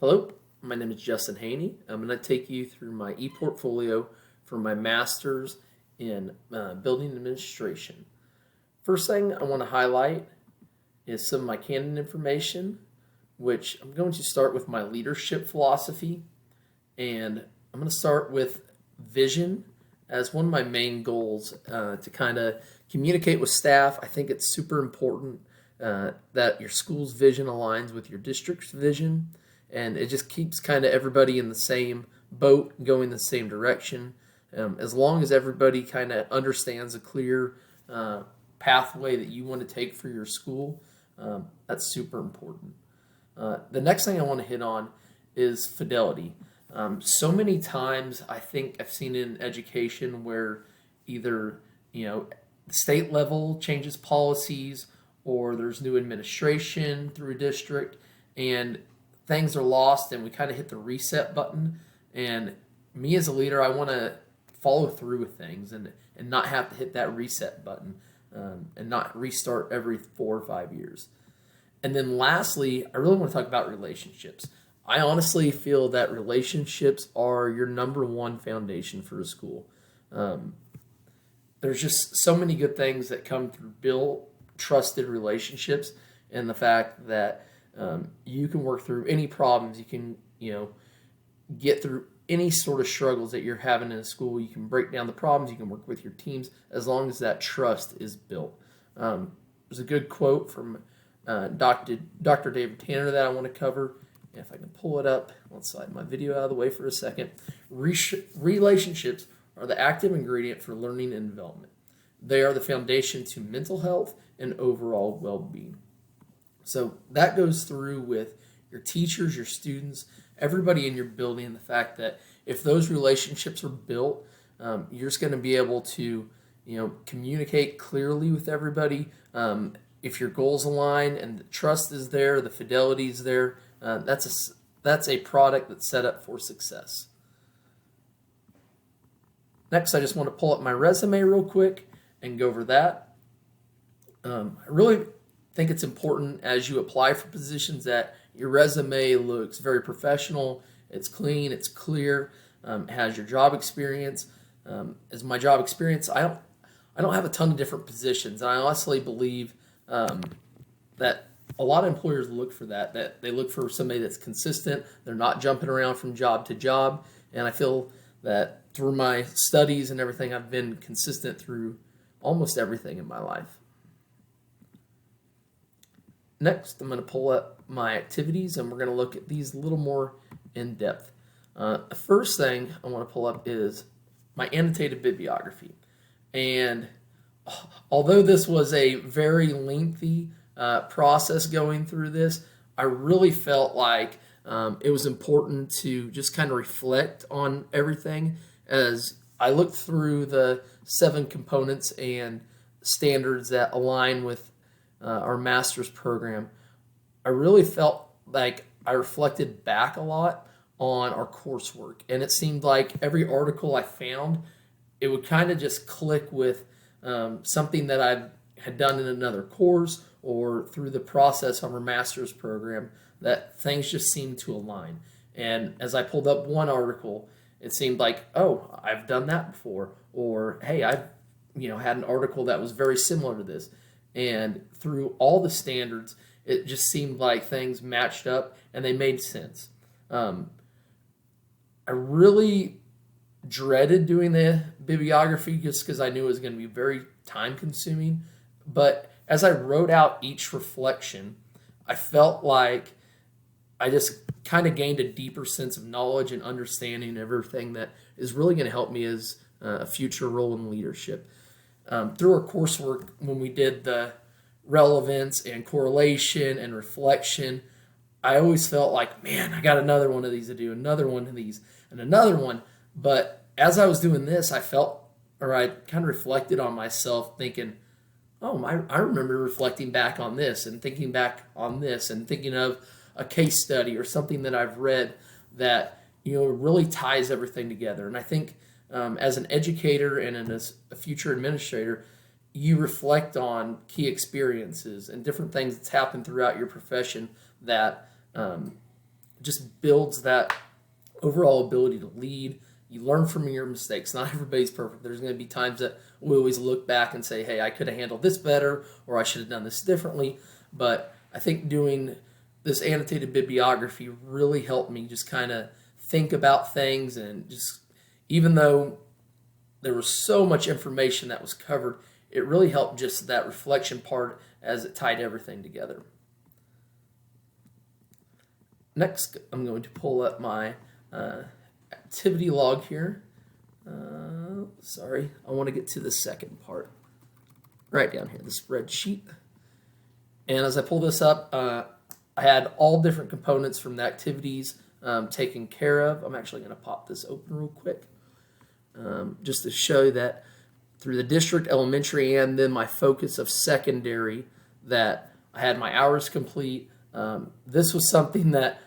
Hello, my name is Justin Haney. I'm going to take you through my ePortfolio for my master's in building administration. First thing I want to highlight is some of my candidate information, which I'm going to start with my leadership philosophy, and I'm going to start with vision as one of my main goals to kind of communicate with staff. I think it's super important that your school's vision aligns with your district's vision, and it just keeps kind of everybody in the same boat going the same direction. As long as everybody kind of understands a clear pathway that you want to take for your school, that's super important. The next thing I want to hit on is fidelity. So many times I think I've seen in education where either the state level changes policies or there's new administration through a district and things are lost and we kind of hit the reset button. And me as a leader, I want to follow through with things and not have to hit that reset button and not restart every 4 or 5 years. And then lastly, I really want to talk about relationships. I honestly feel that relationships are your number one foundation for a school. There's just so many good things that come through build trusted relationships, and the fact that you can work through any problems, you can get through any sort of struggles that you're having in a school. You can break down the problems, you can work with your teams as long as that trust is built. There's a good quote from Dr. David Tanner that I want to cover. If I can pull it up, let's slide my video out of the way for a second. Relationships are the active ingredient for learning and development. They are the foundation to mental health and overall well-being. So that goes through with your teachers, your students, everybody in your building, the fact that if those relationships are built, you're just going to be able to communicate clearly with everybody. If your goals align and the trust is there, the fidelity is there, that's a product that's set up for success. Next, I just want to pull up my resume real quick and go over that. I really think it's important as you apply for positions that your resume looks very professional, it's clean, it's clear, has your job experience. As my job experience, I don't have a ton of different positions, and I honestly believe that a lot of employers look for that they look for somebody that's consistent, they're not jumping around from job to job, and I feel that through my studies and everything, I've been consistent through almost everything in my life. Next, I'm going to pull up my activities, and we're going to look at these a little more in depth. The first thing I want to pull up is my annotated bibliography. And although this was a very lengthy process going through this, I really felt like it was important to just kind of reflect on everything. As I looked through the 7 components and standards that align with our master's program, I really felt like I reflected back a lot on our coursework. And it seemed like every article I found, it would kind of just click with something that I had done in another course or through the process of our master's program, that things just seemed to align. And as I pulled up one article, it seemed like, oh, I've done that before, or hey, I've had an article that was very similar to this. And through all the standards, it just seemed like things matched up and they made sense. I really dreaded doing the bibliography just because I knew it was going to be very time consuming. But as I wrote out each reflection, I felt like I just kind of gained a deeper sense of knowledge and understanding of everything that is really going to help me as a future role in leadership. Through our coursework, when we did the relevance and correlation and reflection, I always felt like, man, I got another one of these to do, another one of these, and another one. But as I was doing this, I kind of reflected on myself thinking, oh, I remember reflecting back on this and thinking back on this and thinking of a case study or something that I've read that really ties everything together. And I think as an educator and as a future administrator, you reflect on key experiences and different things that's happened throughout your profession that just builds that overall ability to lead. You learn from your mistakes. Not everybody's perfect. There's going to be times that we always look back and say, hey, I could have handled this better, or I should have done this differently. But I think doing this annotated bibliography really helped me just kind of think about things, and just, even though there was so much information that was covered, it really helped just that reflection part as it tied everything together. Next, I'm going to pull up my activity log here. Sorry, I want to get to the second part. Right down here, the spreadsheet. And as I pull this up, I had all different components from the activities taken care of. I'm actually going to pop this open real quick just to show that through the district, elementary, and then my focus of secondary, that I had my hours complete. This was something that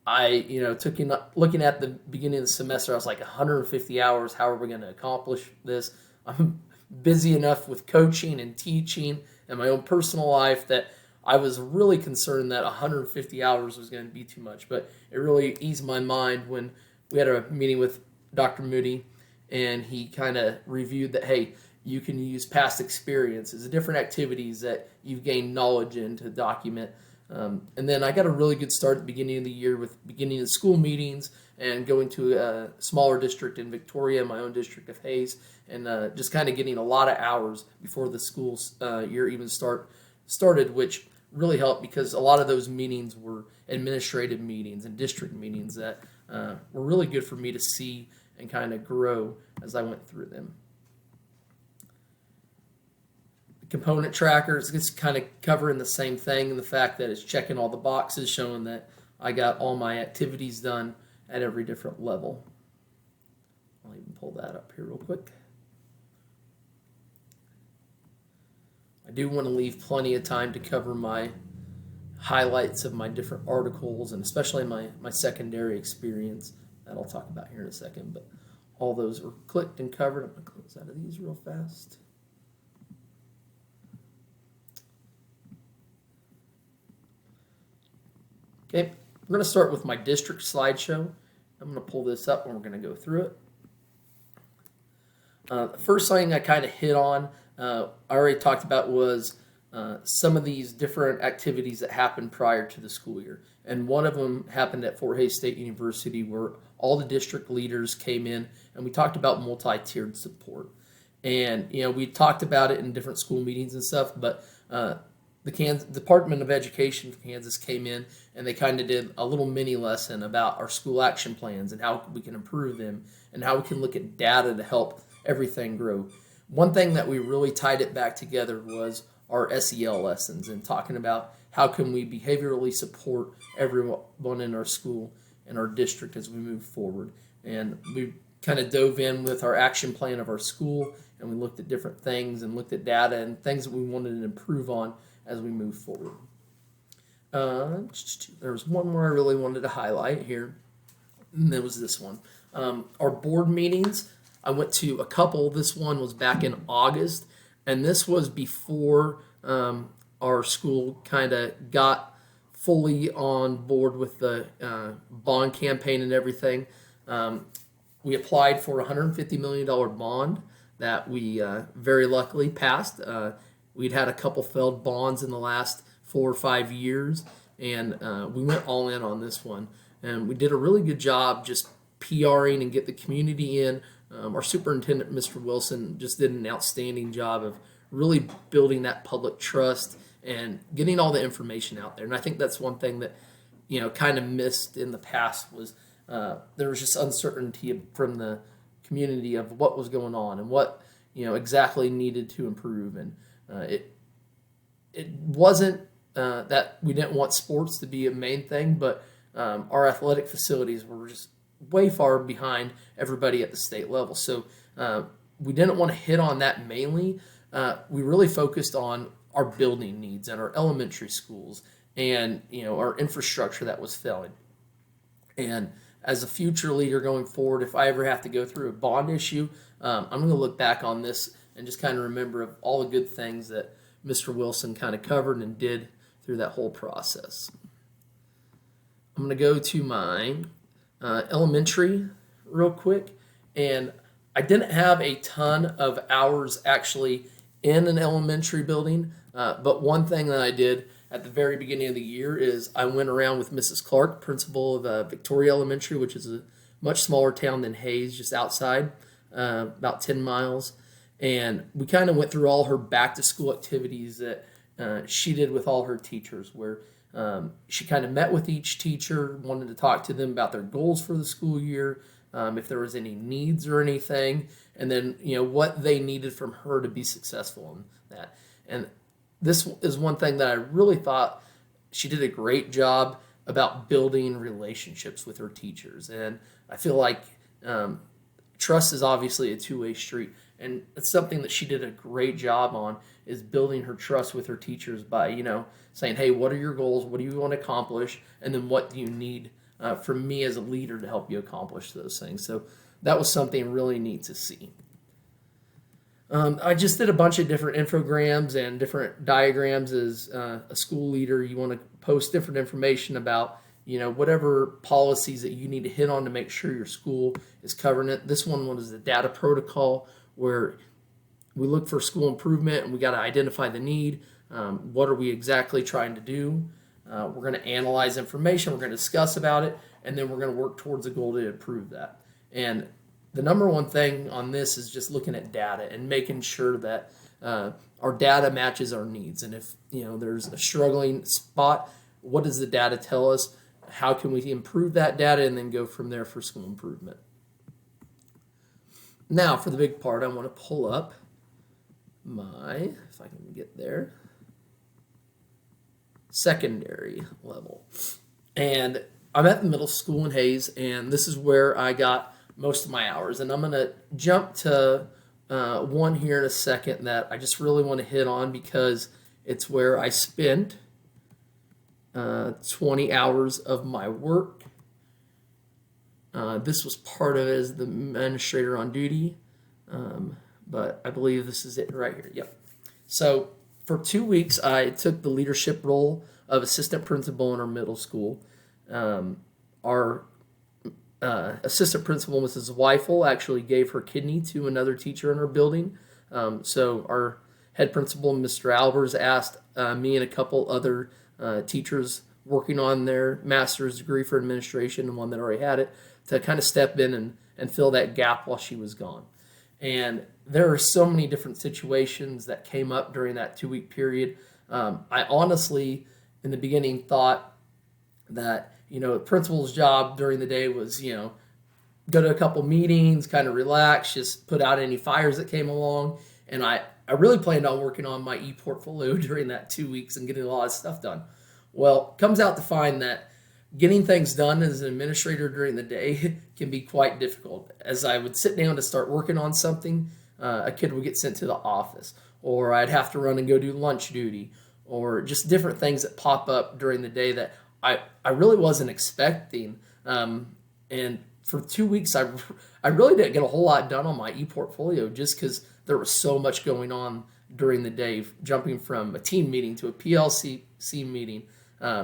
I, took in, looking at the beginning of the semester, I was like 150 hours. How are we going to accomplish this? I'm busy enough with coaching and teaching and my own personal life that I was really concerned that 150 hours was going to be too much. But it really eased my mind when we had a meeting with Dr. Moody, and he kind of reviewed that, hey, you can use past experiences, different activities that you've gained knowledge in to document. And then I got a really good start at the beginning of the year with beginning of school meetings and going to a smaller district in Victoria, my own district of Hayes, and just kind of getting a lot of hours before the school year even started, which really helped because a lot of those meetings were administrative meetings and district meetings that were really good for me to see and kind of grow as I went through them. Component trackers, it's kind of covering the same thing, and the fact that it's checking all the boxes, showing that I got all my activities done at every different level. I'll even pull that up here real quick. I do want to leave plenty of time to cover my highlights of my different articles, and especially my secondary experience that I'll talk about here in a second, but all those are clicked and covered. I'm going to close out of these real fast. Okay, we're going to start with my district slideshow. I'm going to pull this up and we're going to go through it. The first thing I kind of hit on, I already talked about, was some of these different activities that happened prior to the school year. And one of them happened at Fort Hays State University, where all the district leaders came in and we talked about multi-tiered support. And, we talked about it in different school meetings and stuff, but the Department of Education from Kansas came in and they kind of did a little mini lesson about our school action plans and how we can improve them and how we can look at data to help everything grow. One thing that we really tied it back together was our SEL lessons and talking about how can we behaviorally support everyone in our school and our district as we move forward. And we kind of dove in with our action plan of our school, and we looked at different things and looked at data and things that we wanted to improve on as we move forward. There was one more I really wanted to highlight here, and there was this one. Our board meetings, I went to a couple. This one was back in August, and this was before our school kind of got fully on board with the bond campaign and everything. We applied for a $150 million bond that we very luckily passed. We'd had a couple failed bonds in the last 4 or 5 years, and we went all in on this one. And we did a really good job just PRing and get the community in. Our superintendent, Mr. Wilson, just did an outstanding job of really building that public trust and getting all the information out there. And I think that's one thing that, kind of missed in the past was there was just uncertainty from the community of what was going on and what, exactly needed to improve. And it wasn't that we didn't want sports to be a main thing, but our athletic facilities were just way far behind everybody at the state level. So we didn't want to hit on that mainly. We really focused on our building needs and our elementary schools and our infrastructure that was failing. And as a future leader going forward, if I ever have to go through a bond issue, I'm going to look back on this and just kind of remember of all the good things that Mr. Wilson kind of covered and did through that whole process. I'm going to go to my elementary real quick. And I didn't have a ton of hours actually in an elementary building, but one thing that I did at the very beginning of the year is I went around with Mrs. Clark, principal of Victoria Elementary, which is a much smaller town than Hayes, just outside, about 10 miles. And we kind of went through all her back to school activities that she did with all her teachers, where she kind of met with each teacher, wanted to talk to them about their goals for the school year, if there was any needs or anything, and then what they needed from her to be successful in that. And this is one thing that I really thought she did a great job about building relationships with her teachers. And I feel like trust is obviously a two-way street, and it's something that she did a great job on, is building her trust with her teachers by saying, hey, what are your goals, what do you want to accomplish, and then what do you need from me as a leader to help you accomplish those things. So that was something really neat to see. I just did a bunch of different infograms and different diagrams. As a school leader, you want to post different information about whatever policies that you need to hit on to make sure your school is covering it. This one was the data protocol, where we look for school improvement and we got to identify the need. What are we exactly trying to do? We're going to analyze information, we're going to discuss about it, and then we're going to work towards a goal to improve that. And the number one thing on this is just looking at data and making sure that our data matches our needs. And if there's a struggling spot, what does the data tell us? How can we improve that data, and then go from there for school improvement? Now for the big part, I want to pull up if I can get there, secondary level. And I'm at the middle school in Hayes, and this is where I got most of my hours. And I'm going to jump to one here in a second that I just really want to hit on, because it's where I spent 20 hours of my work. This was part of it as the administrator on duty, but I believe this is it right here. Yep. So for 2 weeks, I took the leadership role of assistant principal in our middle school. Our assistant principal, Mrs. Weifel, actually gave her kidney to another teacher in our building. So our head principal, Mr. Albers, asked me and a couple other teachers working on their master's degree for administration, and one that already had it, to kind of step in and fill that gap while she was gone. And there are so many different situations that came up during that 2-week period. I honestly, in the beginning, thought that, the principal's job during the day was, go to a couple meetings, kind of relax, just put out any fires that came along. And I really planned on working on my ePortfolio during that 2 weeks and getting a lot of stuff done. Well, comes out to find that getting things done as an administrator during the day can be quite difficult. As I would sit down to start working on something, a kid would get sent to the office, or I'd have to run and go do lunch duty, or just different things that pop up during the day that I really wasn't expecting. And for 2 weeks, I really didn't get a whole lot done on my ePortfolio, just because there was so much going on during the day, jumping from a team meeting to a PLC meeting,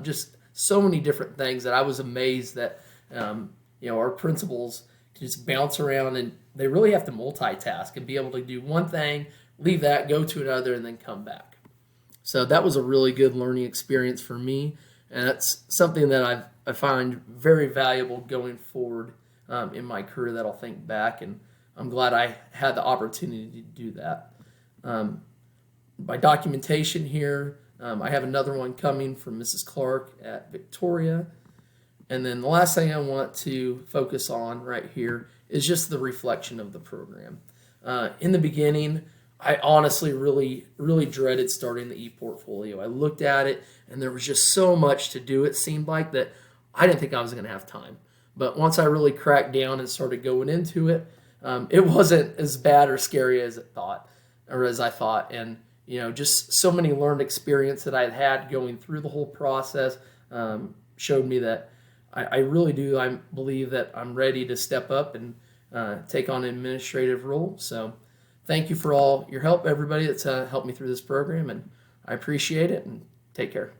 just so many different things that I was amazed that our principals can just bounce around, and they really have to multitask and be able to do one thing, leave that, go to another, and then come back. So that was a really good learning experience for me, and that's something that I find very valuable going forward in my career, that I'll think back, and I'm glad I had the opportunity to do that. By documentation here, I have another one coming from Mrs. Clark at Victoria. And then the last thing I want to focus on right here is just the reflection of the program. In the beginning, I honestly really dreaded starting the ePortfolio. I looked at it, and there was just so much to do, it seemed like, that I didn't think I was going to have time. But once I really cracked down and started going into it, it wasn't as bad or scary as I thought. And just so many learned experience that I've had going through the whole process showed me that I really do. I believe that I'm ready to step up and take on an administrative role. So thank you for all your help, everybody that's helped me through this program, and I appreciate it, and take care.